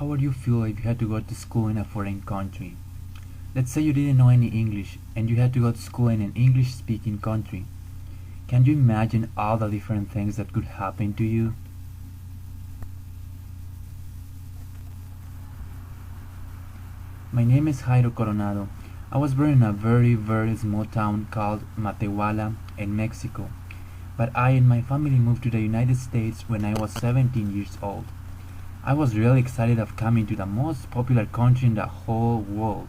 How would you feel if you had to go to school in a foreign country? Let's say you didn't know any English and you had to go to school in an English-speaking country. Can you imagine all the different things that could happen to you? My name is Jairo Coronado. I was born in a very small town called Matehuala in Mexico, but I and my family moved to the United States when I was 17 years old. I was really excited of coming to the most popular country in the whole world.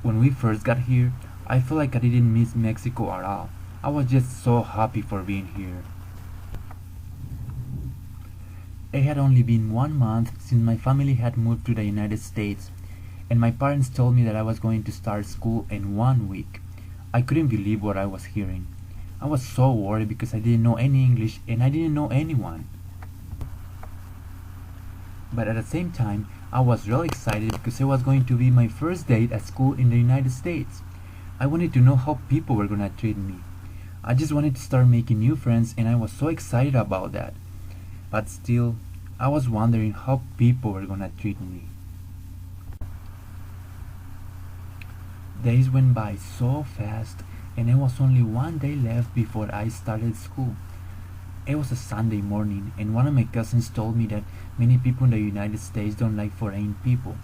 When we first got here, I felt like I didn't miss Mexico at all. I was just so happy for being here. It had only been 1 month since my family had moved to the United States, and my parents told me that I was going to start school in 1 week. I couldn't believe what I was hearing. I was so worried because I didn't know any English and I didn't know anyone. But at the same time, I was really excited because it was going to be my first day at school in the United States. I wanted to know how people were gonna treat me. I just wanted to start making new friends and I was so excited about that. But still, I was wondering how people were gonna treat me. Days went by so fast and it was only one day left before I started school. It was a Sunday morning and one of my cousins told me that many people in the United States don't like foreign people.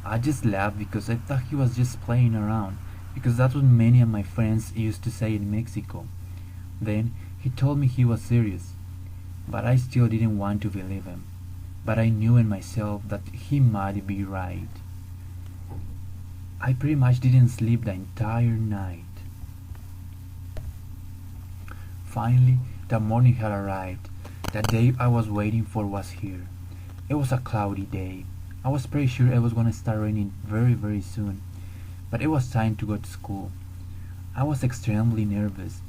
I just laughed because I thought he was just playing around, because that's what many of my friends used to say in Mexico. Then he told me he was serious, but I still didn't want to believe him. But I knew in myself that he might be right. I pretty much didn't sleep the entire night. Finally, the morning had arrived. The day I was waiting for was here. It was a cloudy day. I was pretty sure it was gonna start raining very soon, but it was time to go to school. I was extremely nervous.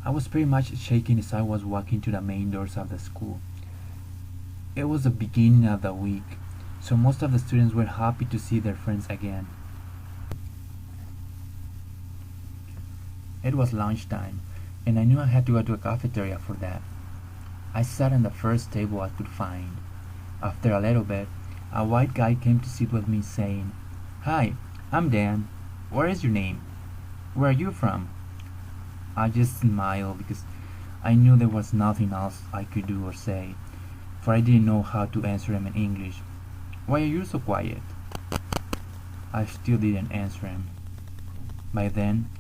I was pretty much shaking as I was walking to the main doors of the school. It was the beginning of the week, so most of the students were happy to see their friends again. It was lunchtime, and I knew I had to go to a cafeteria for that. I sat on the first table I could find. After a little bit, a white guy came to sit with me saying, "Hi, I'm Dan. What is your name? Where are you from?" I just smiled because I knew there was nothing else I could do or say, for I didn't know how to answer him in English. "Why are you so quiet?" I still didn't answer him. By then,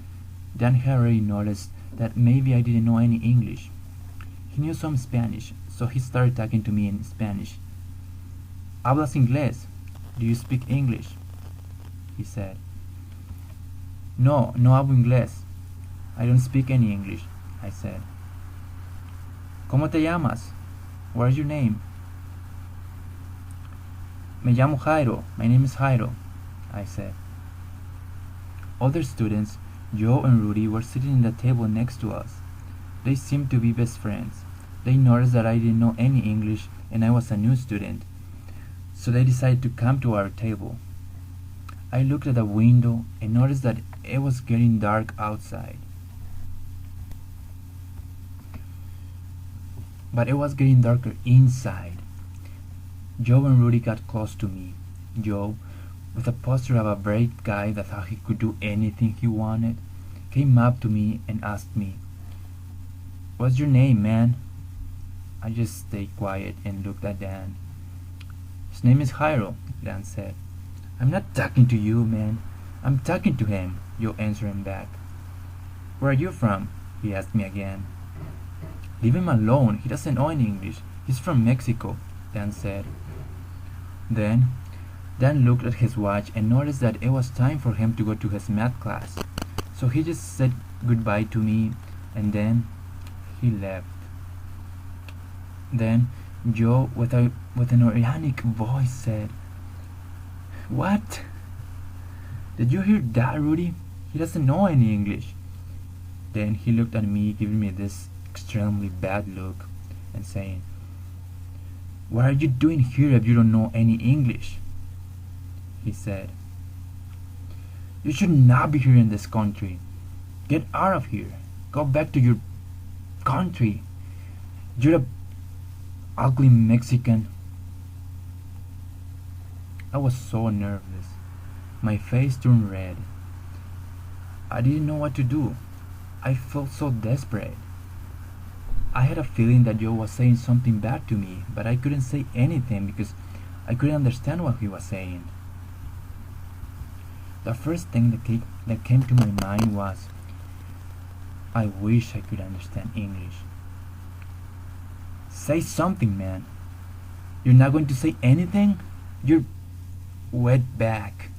Dan had already noticed that maybe I didn't know any English. He knew some Spanish, so he started talking to me in Spanish. "¿Hablas inglés? Do you speak English?" he said. No hablo inglés. I don't speak any English," I said. "¿Cómo te llamas? What is your name?" "Me llamo Jairo. My name is Jairo," I said. Other students, Joe and Rudy, were sitting at the table next to us. They seemed to be best friends. They noticed that I didn't know any English and I was a new student, so they decided to come to our table. I looked at the window and noticed that it was getting dark outside. But it was getting darker inside. Joe and Rudy got close to me. Joe, with a posture of a brave guy that thought he could do anything he wanted, came up to me and asked me, "What's your name, man?" I just stayed quiet and looked at Dan. "His name is Jairo," Dan said. "I'm not talking to you, man. I'm talking to him," Joe answered him back. "Where are you from?" he asked me again. "Leave him alone. He doesn't know any English. He's from Mexico," Dan said. Then Dan looked at his watch and noticed that it was time for him to go to his math class. So he just said goodbye to me and then he left. Then Joe, with an organic voice, said, "What? Did you hear that, Rudy? He doesn't know any English." Then he looked at me, giving me this extremely bad look and saying, "What are you doing here if you don't know any English?" He said, "You should not be here in this country. Get out of here. Go back to your country. You're a ugly Mexican." I was so nervous. My face turned red. I didn't know what to do. I felt so desperate. I had a feeling that Joe was saying something bad to me, but I couldn't say anything because I couldn't understand what he was saying. The first thing that came to my mind was, I wish I could understand English. Say something, man. You're not going to say anything? You're wet back.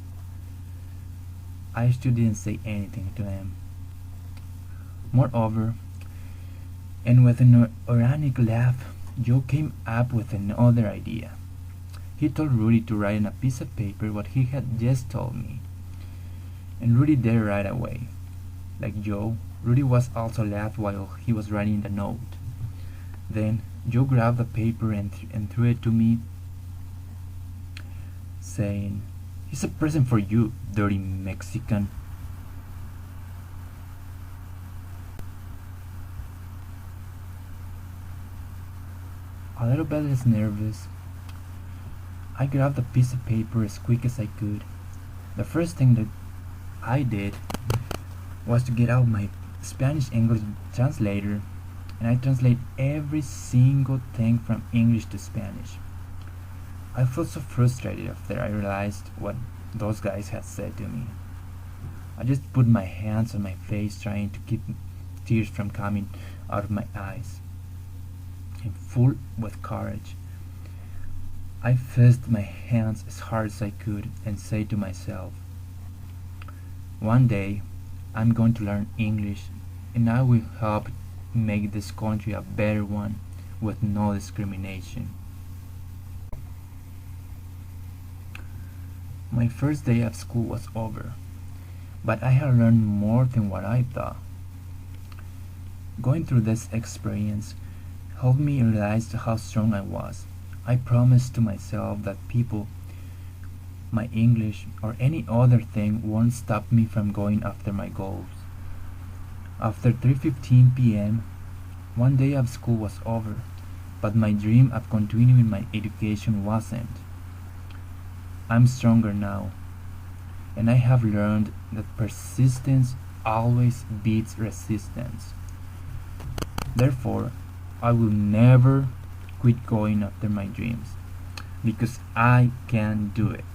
I still didn't say anything to him. Moreover, and with an ironic laugh, Joe came up with another idea. He told Rudy to write on a piece of paper what he had just told me. And Rudy did it right away. Like Joe, Rudy was also laughed while he was writing the note. Then Joe grabbed the paper and threw it to me, saying, "It's a present for you, dirty Mexican." A little bit less nervous, I grabbed the piece of paper as quick as I could. The first thing that I did was to get out my Spanish-English translator, and I translate every single thing from English to Spanish. I felt so frustrated after I realized what those guys had said to me. I just put my hands on my face, trying to keep tears from coming out of my eyes. And full with courage, I fizzed my hands as hard as I could and said to myself, one day I'm going to learn English, and I will help make this country a better one with no discrimination. My first day of school was over, but I had learned more than what I thought. Going through this experience helped me realize how strong I was. I promised to myself that people, my English, or any other thing won't stop me from going after my goals. After 3:15 p.m., one day of school was over, but my dream of continuing my education wasn't. I'm stronger now, and I have learned that persistence always beats resistance. Therefore, I will never quit going after my dreams, because I can do it.